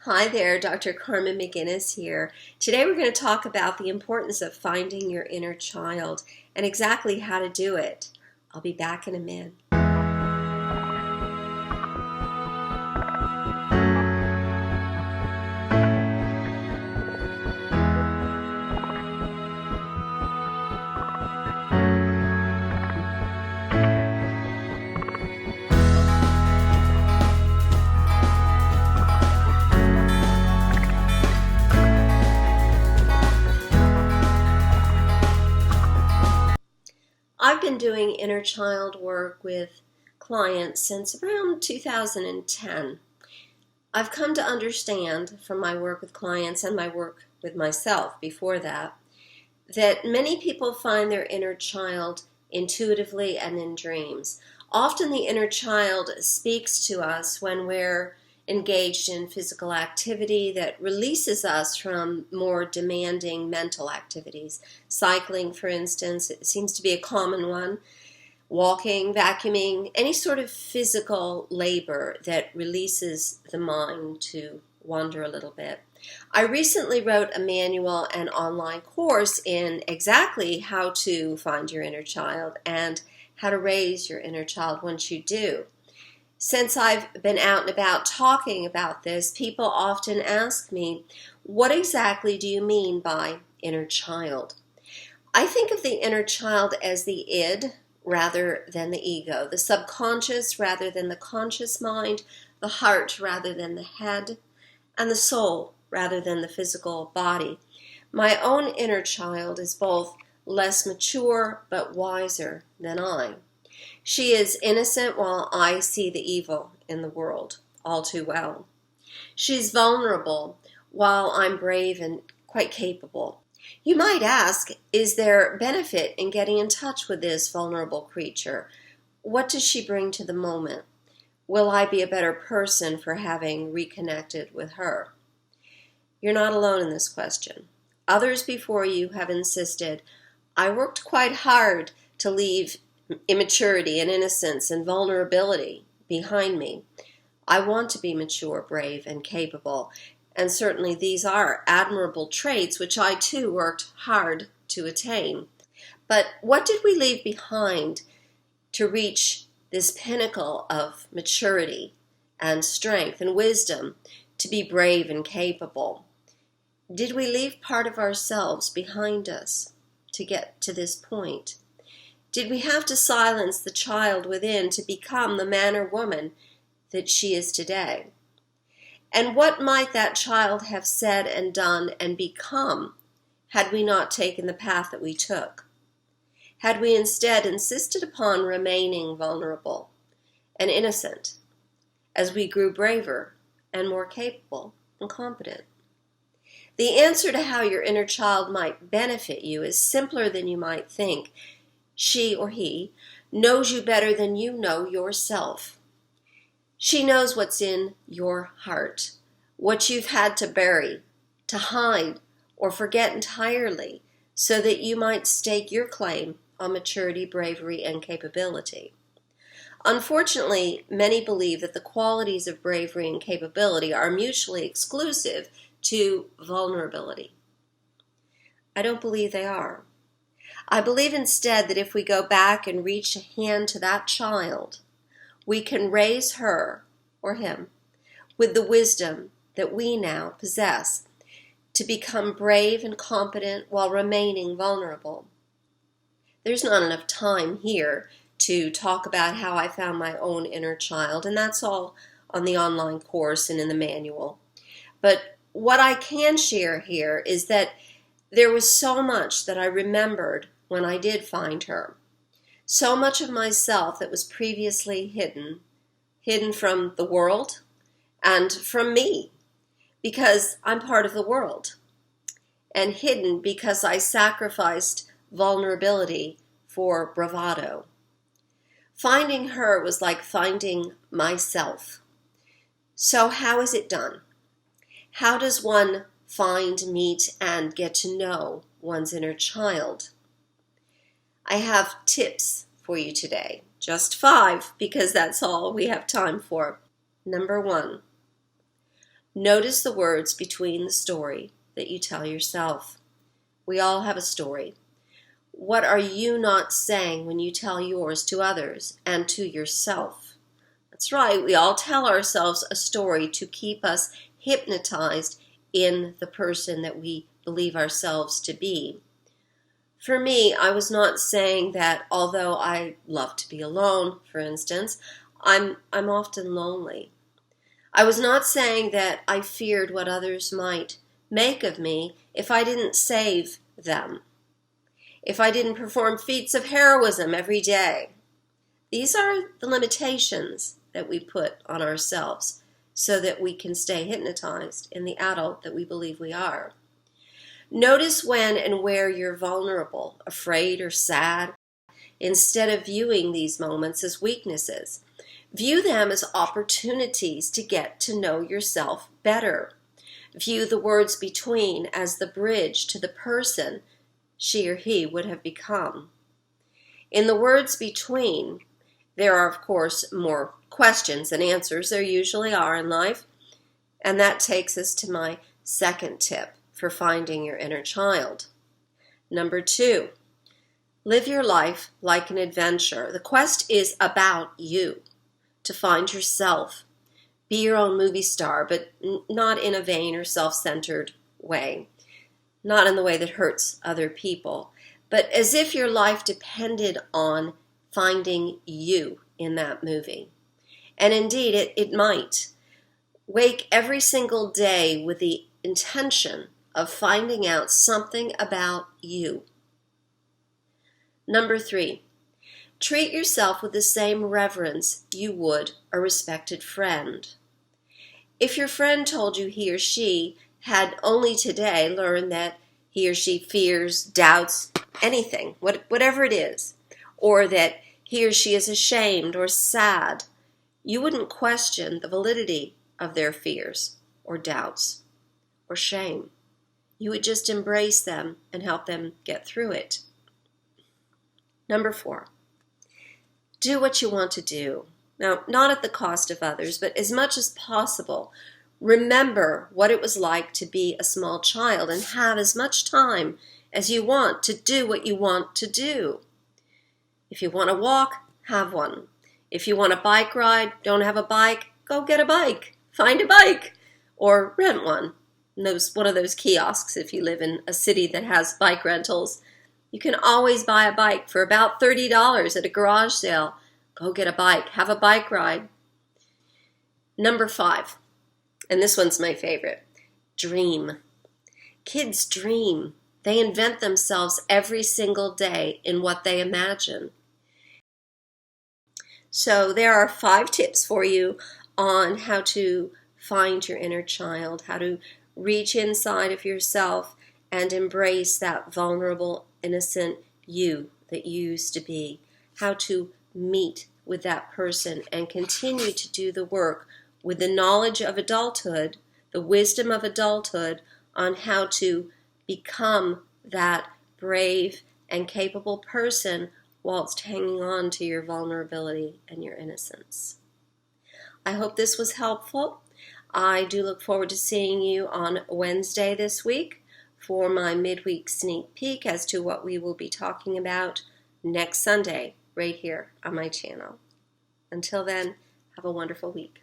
Hi there, Dr. Carmen McGinnis here. Today we're going to talk about the importance of finding your inner child and exactly how to do it. I'll be back in a minute. I've been doing inner child work with clients since around 2010. I've come to understand from my work with clients and my work with myself before that many people find their inner child intuitively and in dreams. Often the inner child speaks to us when we're engaged in physical activity that releases us from more demanding mental activities. Cycling, for instance, it seems to be a common one. Walking, vacuuming, any sort of physical labor that releases the mind to wander a little bit. I recently wrote a manual and online course in exactly how to find your inner child and how to raise your inner child once you do. Since I've been out and about talking about this, people often ask me, what exactly do you mean by inner child? I think of the inner child as the id rather than the ego, the subconscious rather than the conscious mind, the heart rather than the head, and the soul rather than the physical body. My own inner child is both less mature but wiser than I. She is innocent while I see the evil in the world all too well. She's vulnerable while I'm brave and quite capable. You might ask, is there benefit in getting in touch with this vulnerable creature? What does she bring to the moment? Will I be a better person for having reconnected with her? You're not alone in this question. Others before you have insisted, I worked quite hard to leave immaturity and innocence and vulnerability behind me. I want to be mature, brave, and capable. And certainly these are admirable traits which I too worked hard to attain. But what did we leave behind to reach this pinnacle of maturity and strength and wisdom to be brave and capable? Did we leave part of ourselves behind us to get to this point? Did we have to silence the child within to become the man or woman that she is today? And what might that child have said and done and become had we not taken the path that we took? Had we instead insisted upon remaining vulnerable and innocent as we grew braver and more capable and competent? The answer to how your inner child might benefit you is simpler than you might think. She or he knows you better than you know yourself. She knows what's in your heart, what you've had to bury, to hide, or forget entirely, so that you might stake your claim on maturity, bravery, and capability. Unfortunately, many believe that the qualities of bravery and capability are mutually exclusive to vulnerability. I don't believe they are. I believe instead that if we go back and reach a hand to that child, we can raise her or him with the wisdom that we now possess to become brave and competent while remaining vulnerable. There's not enough time here to talk about how I found my own inner child, and that's all on the online course and in the manual. But what I can share here is that there was so much that I remembered when I did find her. So much of myself that was previously hidden from the world and from me, because I'm part of the world, and hidden because I sacrificed vulnerability for bravado. Finding her was like finding myself. So how is it done? How does one find, meet, and get to know one's inner child? I have tips for you today. Just 5, because that's all we have time for. Number 1, Notice the words between the story that you tell yourself. We all have a story. What are you not saying when you tell yours to others and to yourself? That's right, we all tell ourselves a story to keep us hypnotized in the person that we believe ourselves to be. For me, I was not saying that although I love to be alone, for instance, I'm often lonely. I was not saying that I feared what others might make of me if I didn't save them, if I didn't perform feats of heroism every day. These are the limitations that we put on ourselves so that we can stay hypnotized in the adult that we believe we are. Notice when and where you're vulnerable, afraid, or sad, instead of viewing these moments as weaknesses. View them as opportunities to get to know yourself better. View the words between as the bridge to the person she or he would have become. In the words between, there are, of course, more questions than answers. There usually are in life. And that takes us to my second tip for finding your inner child. Number 2, live your life like an adventure. The quest is about you, to find yourself. Be your own movie star, but not in a vain or self-centered way. Not in the way that hurts other people, but as if your life depended on finding you in that movie. And indeed, it might. Wake every single day with the intention of finding out something about you. Number 3, treat yourself with the same reverence you would a respected friend. If your friend told you he or she had only today learned that he or she fears, doubts, anything, whatever it is, or that he or she is ashamed or sad, you wouldn't question the validity of their fears or doubts or shame. You would just embrace them and help them get through it. Number 4, do what you want to do. Now, not at the cost of others, but as much as possible. Remember what it was like to be a small child and have as much time as you want to do what you want to do. If you want to walk, have one. If you want a bike ride, don't have a bike, go get a bike. Find a bike or rent one. One of those kiosks if you live in a city that has bike rentals. You can always buy a bike for about $30 at a garage sale. Go get a bike. Have a bike ride. Number 5, and this one's my favorite, dream. Kids dream. They invent themselves every single day in what they imagine. So there are 5 tips for you on how to find your inner child, how to reach inside of yourself and embrace that vulnerable, innocent you that you used to be, how to meet with that person and continue to do the work with the knowledge of adulthood, the wisdom of adulthood on how to become that brave and capable person whilst hanging on to your vulnerability and your innocence. I hope this was helpful. I do look forward to seeing you on Wednesday this week for my midweek sneak peek as to what we will be talking about next Sunday right here on my channel. Until then, have a wonderful week.